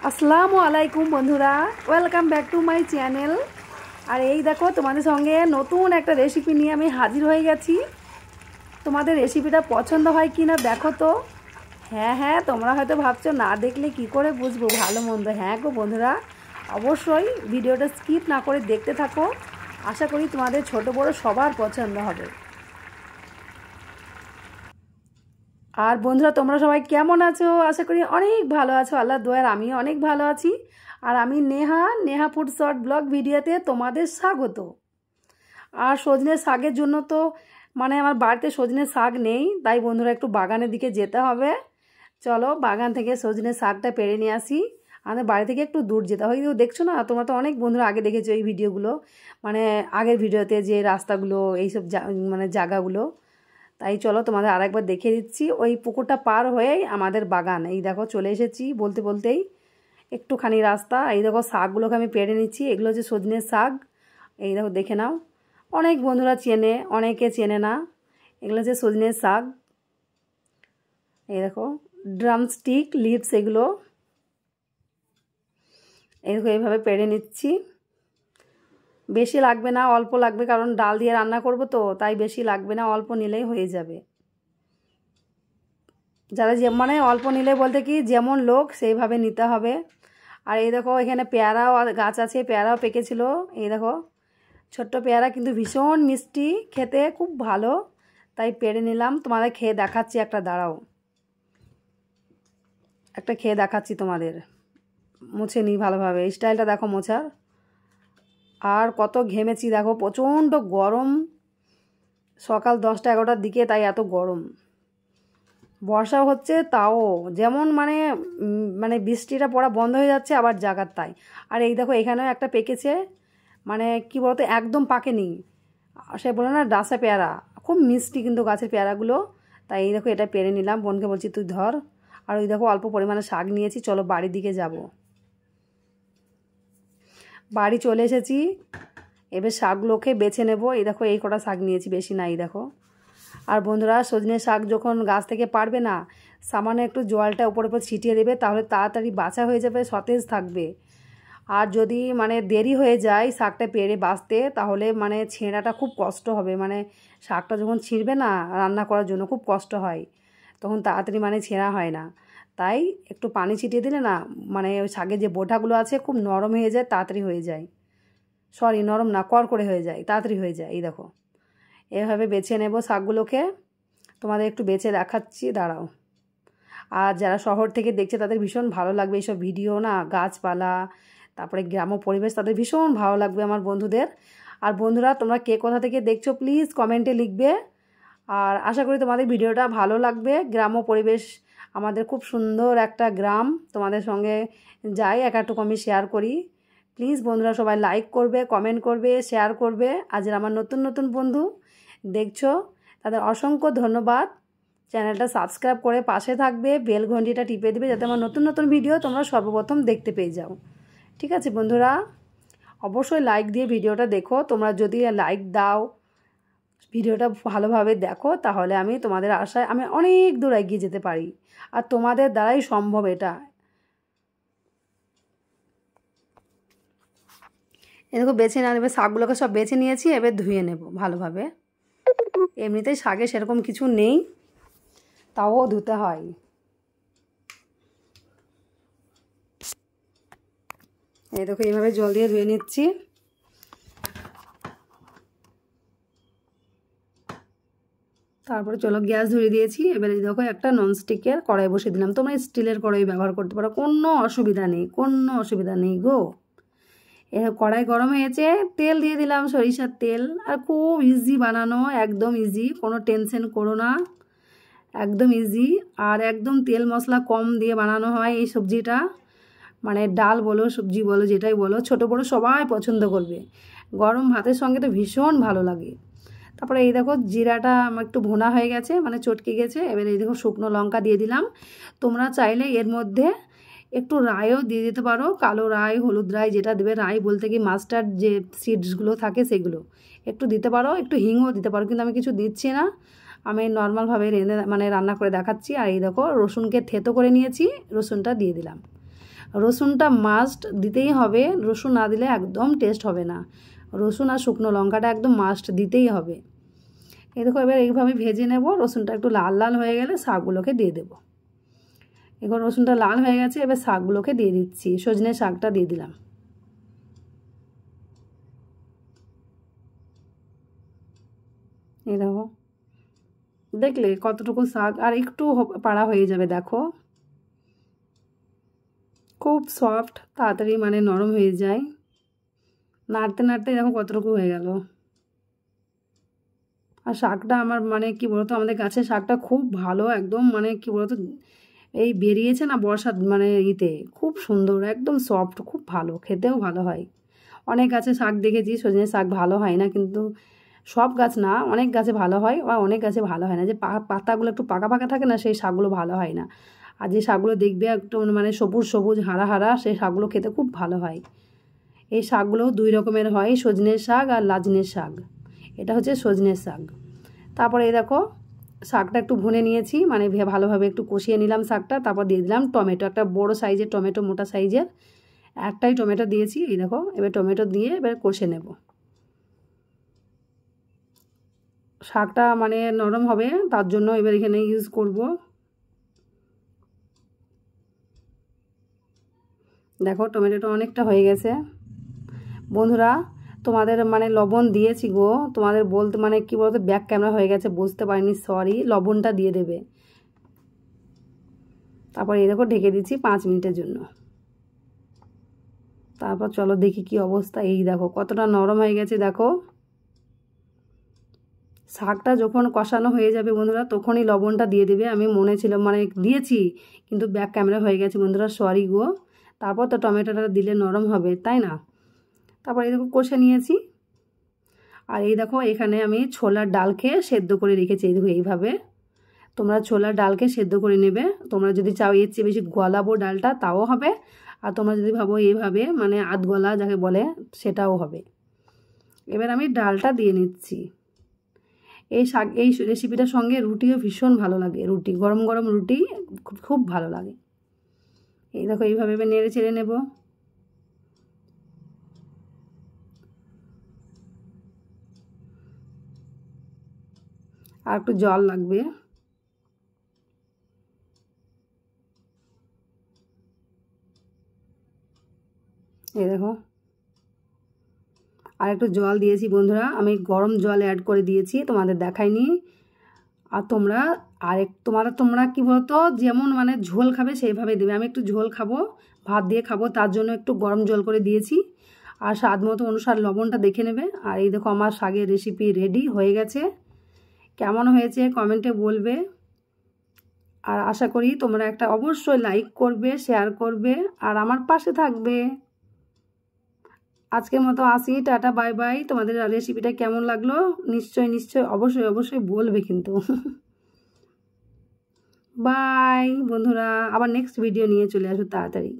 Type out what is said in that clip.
আসসালামু আলাইকুম বন্ধুরা, welcome back to my channel. আর এই দেখো তোমাদের সঙ্গে নতুন একটা রেসিপি নিয়ে আমি হাজির হয়ে গেছি। তোমাদের রেসিপিটা পছন্দ হয় কি না দেখো তো। হ্যাঁ, তোমরা হয়তো ভাবছো না দেখলে কি করে বুঝবো ভালো মন্দ। হ্যাঁ গো বন্ধুরা, অবশ্যই ভিডিওটা স্কিপ না করে দেখতে থাকো। আশা করি তোমাদের ছোট বড় সবার পছন্দ হবে। আর বন্ধুরা তোমরা সবাই কেমন আছো? আশা করি অনেক ভালো আছো, আল্লাহর দয়ায় আমিও অনেক ভালো আছি। আর আমি নেহা ফুড শর্ট ব্লগ ভিডিওতে তোমাদের স্বাগত। আর সজনে শাকের জন্য তো আমার বাড়িতে সজনে শাক নেই, তাই বন্ধুরা একটু বাগানের দিকে যেতে হবে। চলো বাগান থেকে সজনে শাকটা পেড়ে নিয়ে আসি। আমাদের বাড়ি থেকে একটু দূর যেতে হয়, দেখছো না তোমরা তো অনেক বন্ধুরা আগে দেখেছো এই ভিডিওগুলো, আগের ভিডিওতে যে রাস্তাগুলো এইসব জায়গাগুলো। তাই চলো তোমাদের আরেকবার দেখিয়ে দিচ্ছি। ওই পুকুরটা পার হয়েই আমাদের বাগান। এই দেখো চলে এসেছি বলতে বলতেই, একটুখানি রাস্তা। এই দেখো শাকগুলোকে আমি পেড়ে নিচ্ছি, এগুলো হচ্ছে সজনের শাক। এই দেখো দেখে নাও, অনেক বন্ধুরা চেনে, অনেকে চেনে না। এগুলো হচ্ছে সজনের শাক। এই দেখো ড্রামস্টিক লিভস এগুলো। এই দেখো এইভাবে পেড়ে নিচ্ছি। বেশি লাগবে না, অল্প লাগবে, কারণ ডাল দিয়ে রান্না করব তো, তাই বেশি লাগবে না, অল্প নিলেই হয়ে যাবে। যারা অল্প নিলে বলতে কি যেমন লোক সেইভাবে নিতে হবে। আর এই দেখো এখানে পেয়ারাও গাছ আছে, পেয়ারাও পেকেছিল। এই দেখো ছোট্ট পেয়ারা, কিন্তু ভীষণ মিষ্টি, খেতে খুব ভালো, তাই পেড়ে নিলাম। তোমাদের খেয়ে দেখাচ্ছি, একটা দাঁড়াও, একটা খেয়ে দেখাচ্ছি তোমাদের। মুছে নিই ভালোভাবে, এই স্টাইলটা দেখো মোছার। আর কত ঘেমেছি দেখো, প্রচণ্ড গরম, সকাল 10টা 11টার দিকে, তাই এত গরম। বর্ষা হচ্ছে তাও যেমন বৃষ্টিটা পড়া বন্ধ হয়ে যাচ্ছে, আবার জাগার তাই। আর এই দেখো এখানেও একটা পেকেছে, কি বলতো একদম পাকেনি, সে বলে না ডাসা পেয়ারা, খুব মিষ্টি কিন্তু গাছের পেয়ারাগুলো। তাই এই দেখো এটা পেরে নিলাম, বোনকে বলছি তুই ধর। আর ওই দেখো অল্প পরিমাণে শাক নিয়েছি, চলো বাড়ির দিকে যাব। বাড়ি চলে এসেছি, এবার শাকগুলোকে বেছে নেব। এই দেখো এই কটা শাক নিয়েছি, বেশি না। এই দেখো। আর বন্ধুরা সজনে শাক যখন গাছ থেকে পারবে না, সামান্য একটু জলটা উপর উপর ছিটিয়ে দেবে, তাহলে তাড়াতাড়ি বাছা হয়ে যাবে, সতেজ থাকবে। আর যদি দেরি হয়ে যায় শাকটা পেড়ে বাছতে, তাহলে ছেঁড়াটা খুব কষ্ট হবে। শাকটা যখন ছিঁড়বে না রান্না করার জন্য খুব কষ্ট হয়, তখন তাড়াতাড়ি ছেঁড়া হয় না। তাই একটু পানি ছিটিয়ে দিলে না ওই শাকের যে বোটাগুলো আছে খুব নরম হয়ে যায়, তাড়াতাড়ি হয়ে যায়। সরি, নরম না, কড়কড়ে হয়ে যায়, তাড়াতাড়ি হয়ে যায়। এই দেখো এভাবে বেছে নেব শাকগুলোকে, তোমাদের একটু বেছে দেখাচ্ছি, দাঁড়াও। আর যারা শহর থেকে দেখছে তাদের ভীষণ ভালো লাগবে এইসব ভিডিও, না গাছপালা, তারপরে গ্রাম্য পরিবেশ, তাদের ভীষণ ভালো লাগবে আমার বন্ধুদের। আর বন্ধুরা তোমরা কে কোথা থেকে দেখছো প্লিজ কমেন্টে লিখবে। আর আশা করি তোমাদের ভিডিওটা ভালো লাগবে। গ্রাম্য পরিবেশ, আমাদের খুব সুন্দর একটা গ্রাম, তোমাদের সঙ্গে যাই একটু আমি শেয়ার করি। প্লিজ বন্ধুরা সবাই লাইক করবে, কমেন্ট করবে, শেয়ার করবে। আজ আমার নতুন নতুন বন্ধু দেখছো তাদের অসংখ্য ধন্যবাদ। চ্যানেলটা সাবস্ক্রাইব করে পাশে থাকবে, বেল ঘন্টিটা টিপে দেবে, যাতে আমার নতুন নতুন ভিডিও তোমরা সর্বপ্রথম দেখতে পেয়ে যাও। ঠিক আছে বন্ধুরা, অবশ্যই লাইক দিয়ে ভিডিওটা দেখো। তোমরা যদি লাইক দাও, ভিডিওটা ভালোভাবে দেখো, তাহলে আমি তোমাদের আশায় আমি অনেক দূর এগিয়ে যেতে পারি। আর তোমাদের দ্বারাই সম্ভব এটা। এরকম বেছে না নেবে, শাকগুলোকে সব বেছে নিয়েছি, এবার ধুয়ে নেব ভালোভাবে। এমনিতেই শাকে সেরকম কিছু নেই, তাও ধুতে হয়। এই দেখো এইভাবে জল দিয়ে ধুয়ে নিচ্ছি। তারপরে চলো গ্যাস ধরিয়ে দিয়েছি। এবারে দেখো একটা ননস্টিকের কড়াই বসে দিলাম। তোমরা স্টিলের কড়াই ব্যবহার করতে পারো, কোনো অসুবিধা নেই, কোনো অসুবিধা নেই গো। কড়াই গরম হয়েছে, তেল দিয়ে দিলাম, সরিষার তেল। আর খুব ইজি বানানো, একদম ইজি, কোনো টেনশন করো না, একদম ইজি। আর একদম তেল মশলা কম দিয়ে বানানো হয় এই সবজিটা। ডাল বলো, সবজি বলো, যেটাই বলো, ছোটো বড়ো সবাই পছন্দ করবে। গরম ভাতের সঙ্গে তো ভীষণ ভালো লাগে। তারপরে এই দেখো জিরাটা আমার একটু ভুনা হয়ে গেছে, চটকে গেছে। এবার এই দেখো শুকনো লঙ্কা দিয়ে দিলাম। তোমরা চাইলে এর মধ্যে একটু রায়ও দিয়ে দিতে পারো, কালো রায়, হলুদ রায়, যেটা দেবে। রায় বলতে কি মাস্টার্ড যে সিডসগুলো থাকে সেগুলো একটু দিতে পারো, একটু হিংও দিতে পারো, কিন্তু আমি কিছু দিচ্ছি না, আমি নর্মালভাবে রান্না করে দেখাচ্ছি। আর এই দেখো রসুনকে থেতো করে নিয়েছি, রসুনটা দিয়ে দিলাম। রসুনটা মাস্ট দিতেই হবে, রসুন না দিলে একদম টেস্ট হবে না। রসুন আর শুকনো লঙ্কাটা একদম মাস্ট দিতেই হবে। এই দেখো এবার এইভাবে ভেজে নেব, রসুনটা একটু লাল লাল হয়ে গেলে শাকগুলোকে দিয়ে দেবো। এখন রসুনটা লাল হয়ে গেছে, এবার শাকগুলোকে দিয়ে দিচ্ছি, সজনে শাকটা দিয়ে দিলাম। এই দেখো দেখলে কতটুকু শাক আর একটু পাড়া হয়ে যাবে, দেখো খুব সফট, তাড়াতাড়ি মানে নরম হয়ে যায়। নাড়তে নাড়তে দেখো কতটুকু হয়ে গেল। আর শাকটা আমার মানে কি বলতো, আমাদের গাছের শাকটা খুব ভালো, একদম মানে কি বলতো এই বেরিয়েছে না বর্ষার মানে খুব সুন্দর, একদম সফট, খুব ভালো, খেতেও ভালো হয়। অনেক গাছে শাক দেখেছি সজনে শাক ভালো হয় না, কিন্তু সব গাছ না, অনেক গাছে ভালো হয় আর অনেক গাছে ভালো হয় না। যে পাতাগুলো একটু পাকা পাকা থাকে না, সেই শাকগুলো ভালো হয় না। আর যে শাকগুলো দেখবে একটু মানে সবুজ সবুজ হারা হারা, সেই শাকগুলো খেতে খুব ভালো হয়। এই শাকগুলো 2 রকমের হয়, সজনের শাক আর লাজনের শাক। এটা হচ্ছে সজনের শাক। তারপরে এই দেখো শাকটা একটু ভুনে নিয়েছি, মানে ভালোভাবে একটু কষিয়ে নিলাম শাকটা। তারপর দিয়ে দিলাম টমেটো, একটা বড় সাইজের টমেটো, মোটা সাইজের একটাই টমেটো দিয়েছি। এই দেখো এবার টমেটো দিয়ে এবার কষে নেব। শাকটা মানে নরম হবে, তার জন্য এবার এখানে ইউজ করব, দেখো টমেটোটা অনেকটা হয়ে গেছে। বন্ধুরা তোমাদের মানে লবণ দিয়েছি গো, তোমাদের বলতে মানে কি বলতো ব্যাক ক্যামেরা হয়ে গেছে, বুঝতে পারিনি, সরি। লবণটা দিয়ে দেবে। তারপর এই দেখো ঢেকে দিচ্ছি 5 মিনিটের জন্য। তারপর চলো দেখি কি অবস্থা। এই দেখো কতটা নরম হয়ে গেছে, দেখো শাকটা যখন কষানো হয়ে যাবে বন্ধুরা, তখনই লবণটা দিয়ে দেবে। আমি মনে ছিল মানে দিয়েছি, কিন্তু ব্যাক ক্যামেরা হয়ে গেছে বন্ধুরা, সরি গো। তারপর তো টমেটোটা দিলে নরম হবে, তাই না? তারপর এই দেখো কষে নিয়েছি। আর এই দেখো এখানে আমি ছোলার ডালকে সেদ্ধ করে রেখেছি, এই দেখো এইভাবে। তোমরা ছোলার ডালকে সেদ্ধ করে নেবে। তোমরা যদি চাও এর চেয়ে বেশি গলাবো ডালটা, তাও হবে। আর তোমরা যদি ভাবো এইভাবে মানে আধ গলা যাকে বলে, সেটাও হবে। এবার আমি ডালটা দিয়ে নিচ্ছি। এই শাক এই রেসিপিটার সঙ্গে রুটিও ভীষণ ভালো লাগে, রুটি গরম গরম রুটি খুব ভালো লাগে। এই দেখো এইভাবে নেড়ে চেড়ে নেব। আর একটু জল লাগবে। এই দেখো আর একটু জল দিয়েছি বন্ধুরা, আমি গরম জল অ্যাড করে দিয়েছি, তোমাদের দেখাইনি। আর তোমরা কি বলতো, যেমন মানে ঝোল খাবে সেইভাবে দেবে। আমি একটু ঝোল খাবো, ভাত দিয়ে খাবো, তার জন্য একটু গরম জল করে দিয়েছি। আর স্বাদ মতো অনুসার লবণটা দেখে নেবে। আর এই দেখো আমার শাকের রেসিপি রেডি হয়ে গেছে। কেমন হয়েছে কমেন্টে বলবে। আর আশা করি তোমরা একটা অবশ্যই লাইক করবে, শেয়ার করবে আর আমার পাশে থাকবে। আজকের মতো আসি, টাটা বাই বাই। তোমাদের রেসিপিটা কেমন লাগলো নিশ্চয়ই অবশ্যই অবশ্যই বলবে কিন্তু। বাই বন্ধুরা, আবার নেক্সট ভিডিও নিয়ে চলে আসো তাড়াতাড়ি।